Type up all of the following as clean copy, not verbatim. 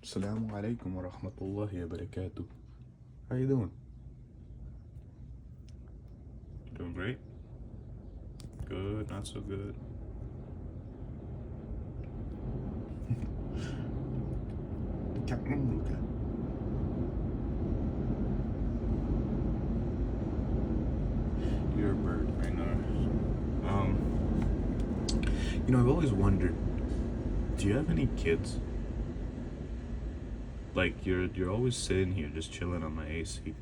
Assalamu alaikum wa rahmatullahi wa barakatuh. How you doing? Doing great? Good, not so good. You're a bird, I know. I've always wondered, do you have any kids? Like you're always sitting here just chilling on my AC.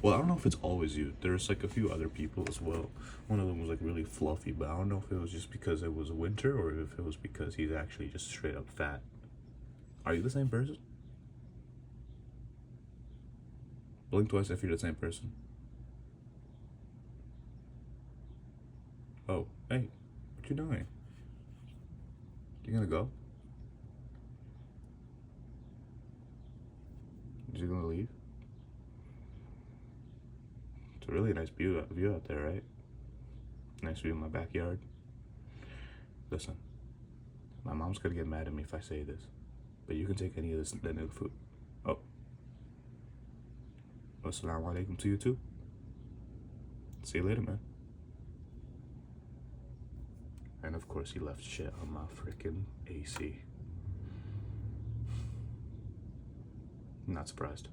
Well, I don't know if it's always you. There's like a few other people as well. One of them was like really fluffy, but I don't know if it was just because it was winter or if it was because he's actually just straight up fat. Are you the same person? Blink twice if you're the same person. Oh, hey, what you doing? You gonna go? Is you gonna leave? It's a really nice view out there, right? Nice view in my backyard. Listen, my mom's gonna get mad at me if I say this, but you can take any of the new food. Oh. Assalamu alaikum to you too. See you later, man. And of course he left shit on my freaking AC. Not surprised.